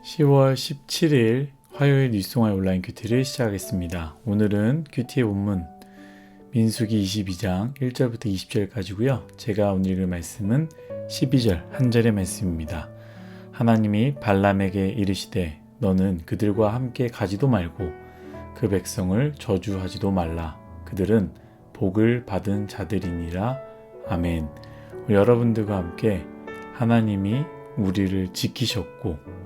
10월 17일 화요일 뉴스송화 온라인 큐티를 시작하겠습니다. 오늘은 큐티의 본문 민수기 22장 1절부터 20절까지고요. 제가 오늘 읽을 말씀은 12절 한 절의 말씀입니다. 하나님이 발람에게 이르시되 너는 그들과 함께 가지도 말고 그 백성을 저주하지도 말라. 그들은 복을 받은 자들이니라. 아멘. 여러분들과 함께 하나님이 우리를 지키셨고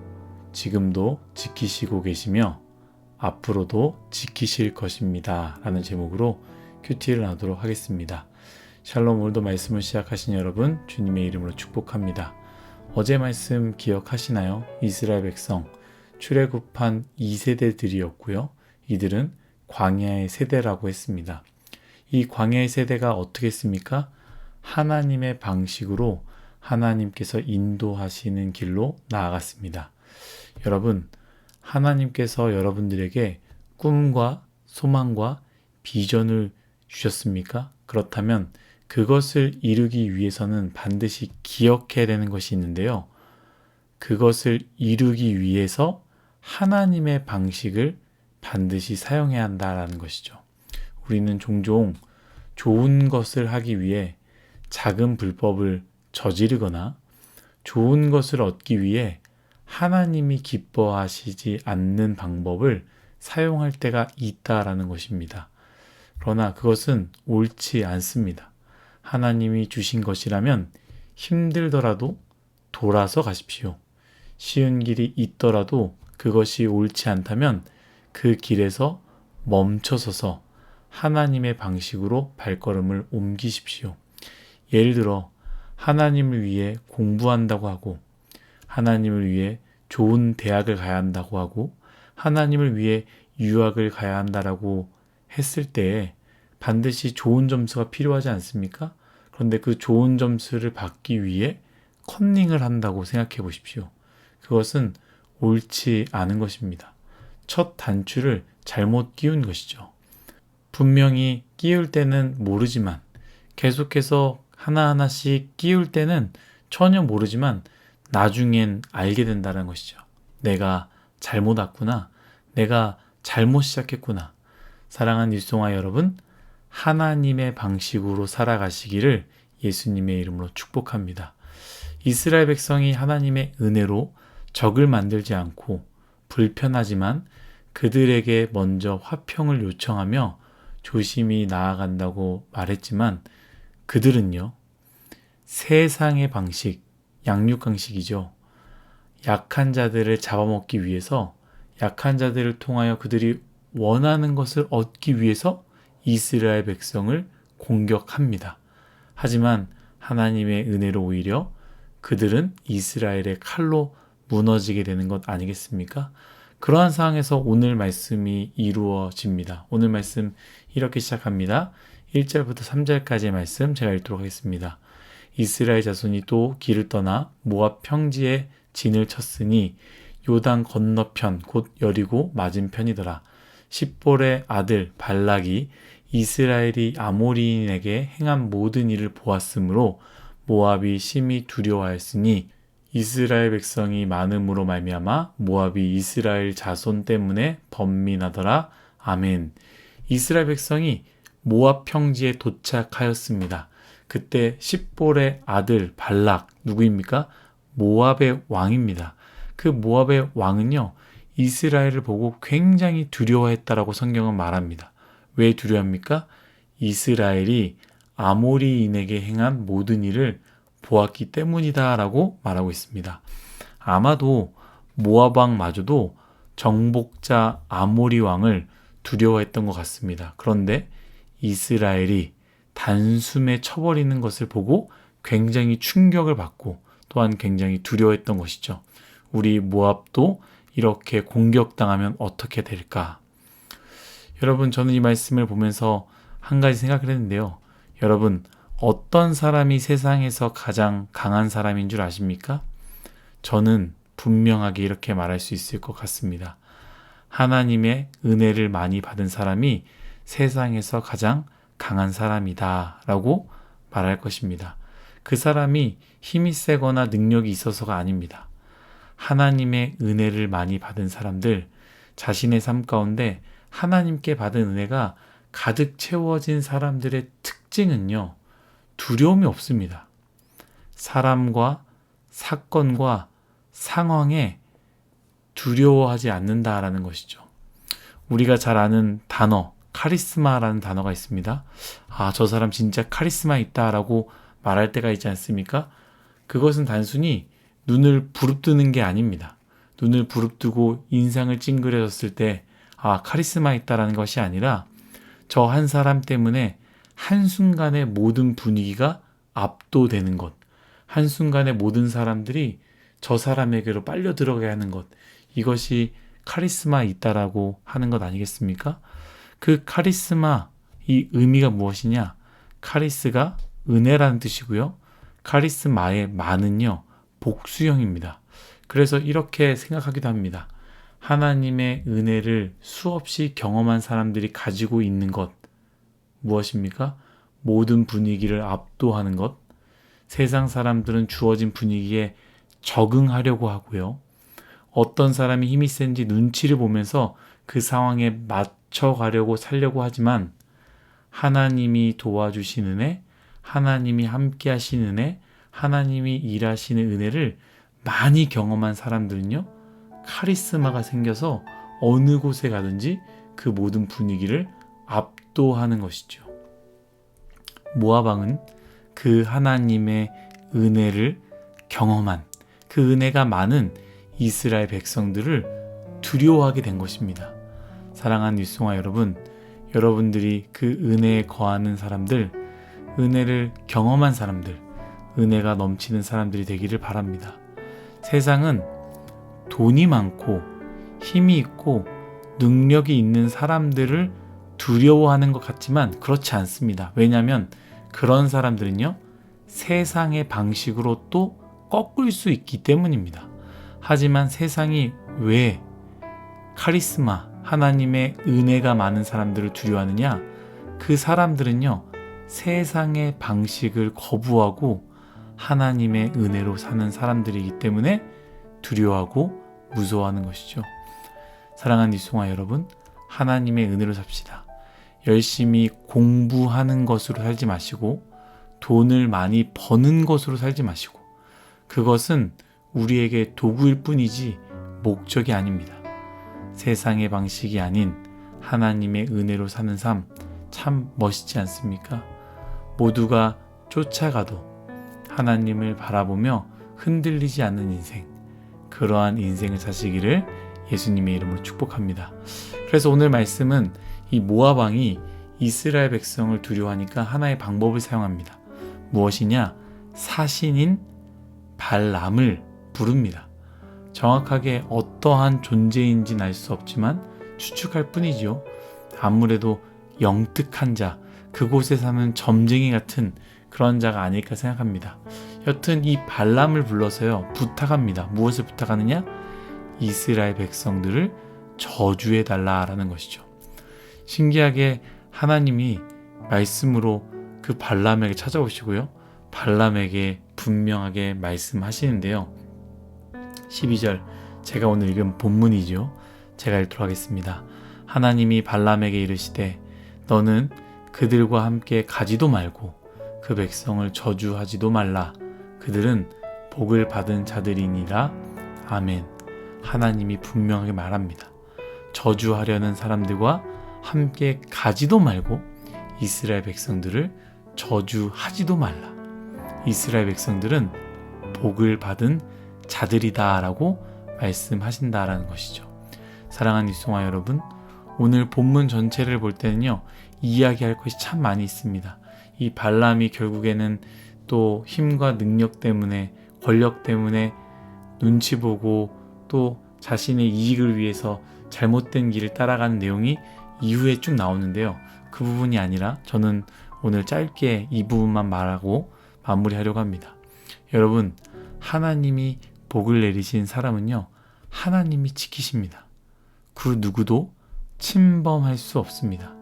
지금도 지키시고 계시며 앞으로도 지키실 것입니다. 라는 제목으로 큐티를 하도록 하겠습니다. 샬롬. 오늘도 말씀을 시작하신 여러분 주님의 이름으로 축복합니다. 어제 말씀 기억하시나요? 이스라엘 백성 출애굽한 2세대들이었고요. 이들은 광야의 세대라고 했습니다. 이 광야의 세대가 어떻게 했습니까? 하나님의 방식으로 하나님께서 인도하시는 길로 나아갔습니다. 여러분, 하나님께서 여러분들에게 꿈과 소망과 비전을 주셨습니까? 그렇다면 그것을 이루기 위해서는 반드시 기억해야 되는 것이 있는데요. 그것을 이루기 위해서 하나님의 방식을 반드시 사용해야 한다는 것이죠. 우리는 종종 좋은 것을 하기 위해 작은 불법을 저지르거나 좋은 것을 얻기 위해 하나님이 기뻐하시지 않는 방법을 사용할 때가 있다라는 것입니다. 그러나 그것은 옳지 않습니다. 하나님이 주신 것이라면 힘들더라도 돌아서 가십시오. 쉬운 길이 있더라도 그것이 옳지 않다면 그 길에서 멈춰서서 하나님의 방식으로 발걸음을 옮기십시오. 예를 들어 하나님을 위해 공부한다고 하고 하나님을 위해 좋은 대학을 가야 한다고 하고 하나님을 위해 유학을 가야 한다라고 했을 때 반드시 좋은 점수가 필요하지 않습니까? 그런데 그 좋은 점수를 받기 위해 컨닝을 한다고 생각해 보십시오. 그것은 옳지 않은 것입니다. 첫 단추를 잘못 끼운 것이죠. 분명히 끼울 때는 모르지만 계속해서 하나하나씩 끼울 때는 전혀 모르지만 나중엔 알게 된다는 것이죠. 내가 잘못 왔구나. 내가 잘못 시작했구나. 사랑하는 일송아 여러분, 하나님의 방식으로 살아가시기를 예수님의 이름으로 축복합니다. 이스라엘 백성이 하나님의 은혜로 적을 만들지 않고 불편하지만 그들에게 먼저 화평을 요청하며 조심히 나아간다고 말했지만 그들은요, 세상의 방식, 양육강식이죠. 약한 자들을 잡아먹기 위해서 약한 자들을 통하여 그들이 원하는 것을 얻기 위해서 이스라엘 백성을 공격합니다. 하지만 하나님의 은혜로 오히려 그들은 이스라엘의 칼로 무너지게 되는 것 아니겠습니까? 그러한 상황에서 오늘 말씀이 이루어집니다. 오늘 말씀 이렇게 시작합니다. 1절부터 3절까지의 말씀 제가 읽도록 하겠습니다. 이스라엘 자손이 또 길을 떠나 모압 평지에 진을 쳤으니 요단 건너편 곧 여리고 맞은편이더라. 십볼의 아들 발락이 이스라엘이 아모리인에게 행한 모든 일을 보았으므로 모압이 심히 두려워하였으니 이스라엘 백성이 많음으로 말미암아 모압이 이스라엘 자손 때문에 번민하더라. 아멘. 이스라엘 백성이 모압 평지에 도착하였습니다. 그때 십볼의 아들 발락, 누구입니까? 모압의 왕입니다. 그 모압의 왕은요, 이스라엘을 보고 굉장히 두려워했다라고 성경은 말합니다. 왜 두려워합니까? 이스라엘이 아모리인에게 행한 모든 일을 보았기 때문이다라고 말하고 있습니다. 아마도 모압 왕마저도 정복자 아모리 왕을 두려워했던 것 같습니다. 그런데 이스라엘이 단숨에 쳐버리는 것을 보고 굉장히 충격을 받고 또한 굉장히 두려워했던 것이죠. 우리 모압도 이렇게 공격당하면 어떻게 될까? 여러분, 저는 이 말씀을 보면서 한 가지 생각을 했는데요. 여러분, 어떤 사람이 세상에서 가장 강한 사람인 줄 아십니까? 저는 분명하게 이렇게 말할 수 있을 것 같습니다. 하나님의 은혜를 많이 받은 사람이 세상에서 가장 강한 사람이다 라고 말할 것입니다. 그 사람이 힘이 세거나 능력이 있어서가 아닙니다. 하나님의 은혜를 많이 받은 사람들, 자신의 삶 가운데 하나님께 받은 은혜가 가득 채워진 사람들의 특징은요, 두려움이 없습니다. 사람과 사건과 상황에 두려워하지 않는다라는 것이죠. 우리가 잘 아는 단어, 카리스마라는 단어가 있습니다. 아, 저 사람 진짜 카리스마 있다라고 말할 때가 있지 않습니까? 그것은 단순히 눈을 부릅뜨는 게 아닙니다. 눈을 부릅뜨고 인상을 찡그려졌을 때 아, 카리스마 있다라는 것이 아니라 저 한 사람 때문에 한순간에 모든 분위기가 압도되는 것, 한순간에 모든 사람들이 저 사람에게로 빨려 들어가게 하는 것, 이것이 카리스마 있다라고 하는 것 아니겠습니까? 그 카리스마, 이 의미가 무엇이냐? 카리스가 은혜라는 뜻이고요. 카리스마의 마는요, 복수형입니다. 그래서 이렇게 생각하기도 합니다. 하나님의 은혜를 수없이 경험한 사람들이 가지고 있는 것, 무엇입니까? 모든 분위기를 압도하는 것. 세상 사람들은 주어진 분위기에 적응하려고 하고요. 어떤 사람이 힘이 센지 눈치를 보면서 그 상황에 맞춰가려고 살려고 하지만 하나님이 도와주신 은혜, 하나님이 함께 하신 은혜, 하나님이 일하시는 은혜를 많이 경험한 사람들은요, 카리스마가 생겨서 어느 곳에 가든지 그 모든 분위기를 압도하는 것이죠. 모압 왕은 그 하나님의 은혜를 경험한, 그 은혜가 많은 이스라엘 백성들을 두려워하게 된 것입니다. 사랑하는 윗송아 여러분, 여러분들이 그 은혜에 거하는 사람들, 은혜를 경험한 사람들, 은혜가 넘치는 사람들이 되기를 바랍니다. 세상은 돈이 많고 힘이 있고 능력이 있는 사람들을 두려워하는 것 같지만 그렇지 않습니다. 왜냐하면 그런 사람들은요, 세상의 방식으로 또 꺾을 수 있기 때문입니다. 하지만 세상이 왜 카리스마, 하나님의 은혜가 많은 사람들을 두려워하느냐? 그 사람들은요, 세상의 방식을 거부하고 하나님의 은혜로 사는 사람들이기 때문에 두려워하고 무서워하는 것이죠. 사랑하는 이송아 여러분, 하나님의 은혜로 삽시다. 열심히 공부하는 것으로 살지 마시고 돈을 많이 버는 것으로 살지 마시고, 그것은 우리에게 도구일 뿐이지 목적이 아닙니다. 세상의 방식이 아닌 하나님의 은혜로 사는 삶, 참 멋있지 않습니까? 모두가 쫓아가도 하나님을 바라보며 흔들리지 않는 인생, 그러한 인생을 사시기를 예수님의 이름으로 축복합니다. 그래서 오늘 말씀은 이 모압 왕이 이스라엘 백성을 두려워하니까 하나의 방법을 사용합니다. 무엇이냐? 사신인 발람을 부릅니다. 정확하게 어떠한 존재인지는 알 수 없지만 추측할 뿐이지요. 아무래도 영특한 자, 그곳에 사는 점쟁이 같은 그런 자가 아닐까 생각합니다. 여튼 이 발람을 불러서요, 부탁합니다. 무엇을 부탁하느냐? 이스라엘 백성들을 저주해 달라라는 것이죠. 신기하게 하나님이 말씀으로 그 발람에게 찾아오시고요, 발람에게 분명하게 말씀하시는데요. 12절, 제가 오늘 읽은 본문이죠. 제가 읽도록 하겠습니다. 하나님이 발람에게 이르시되 너는 그들과 함께 가지도 말고 그 백성을 저주하지도 말라. 그들은 복을 받은 자들이니라. 아멘. 하나님이 분명하게 말합니다. 저주하려는 사람들과 함께 가지도 말고 이스라엘 백성들을 저주하지도 말라. 이스라엘 백성들은 복을 받은 자들이다 라고 말씀하신다라는 것이죠. 사랑하는 윗송아 여러분, 오늘 본문 전체를 볼 때는요, 이야기할 것이 참 많이 있습니다. 이 발람이 결국에는 또 힘과 능력 때문에, 권력 때문에 눈치 보고 또 자신의 이익을 위해서 잘못된 길을 따라가는 내용이 이후에 쭉 나오는데요. 그 부분이 아니라 저는 오늘 짧게 이 부분만 말하고 마무리하려고 합니다. 여러분, 하나님이 복을 내리신 사람은요, 하나님이 지키십니다. 그 누구도 침범할 수 없습니다.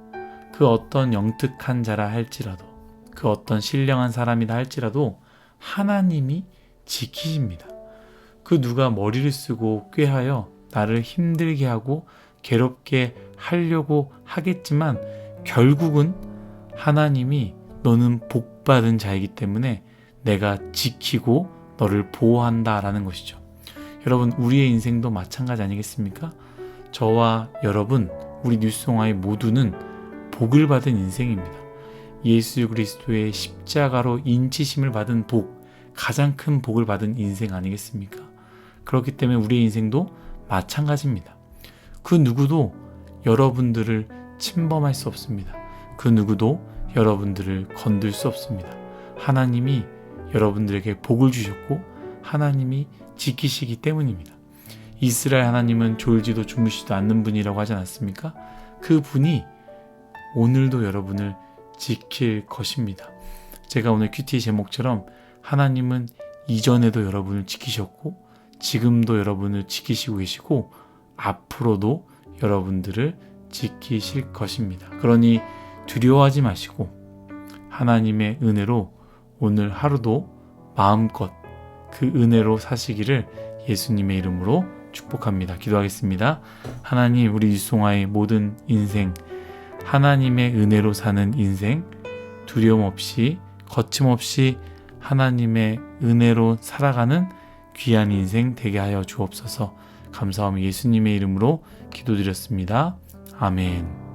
그 어떤 영특한 자라 할지라도, 그 어떤 신령한 사람이라 할지라도 하나님이 지키십니다. 그 누가 머리를 쓰고 꾀하여 나를 힘들게 하고 괴롭게 하려고 하겠지만 결국은 하나님이 너는 복받은 자이기 때문에 내가 지키고 너를 보호한다라는 것이죠. 여러분, 우리의 인생도 마찬가지 아니겠습니까? 저와 여러분, 우리 뉴스송아이 모두는 복을 받은 인생입니다. 예수 그리스도의 십자가로 인치심을 받은 복, 가장 큰 복을 받은 인생 아니겠습니까? 그렇기 때문에 우리의 인생도 마찬가지입니다. 그 누구도 여러분들을 침범할 수 없습니다. 그 누구도 여러분들을 건들 수 없습니다. 하나님이 여러분들에게 복을 주셨고 하나님이 지키시기 때문입니다. 이스라엘 하나님은 졸지도 주무시지도 않는 분이라고 하지 않았습니까? 그 분이 오늘도 여러분을 지킬 것입니다. 제가 오늘 큐티 제목처럼 하나님은 이전에도 여러분을 지키셨고 지금도 여러분을 지키시고 계시고 앞으로도 여러분들을 지키실 것입니다. 그러니 두려워하지 마시고 하나님의 은혜로 오늘 하루도 마음껏 그 은혜로 사시기를 예수님의 이름으로 축복합니다. 기도하겠습니다. 하나님, 우리 뉴스송아의 모든 인생, 하나님의 은혜로 사는 인생, 두려움 없이 거침없이 하나님의 은혜로 살아가는 귀한 인생 되게 하여 주옵소서. 감사하며 예수님의 이름으로 기도드렸습니다. 아멘.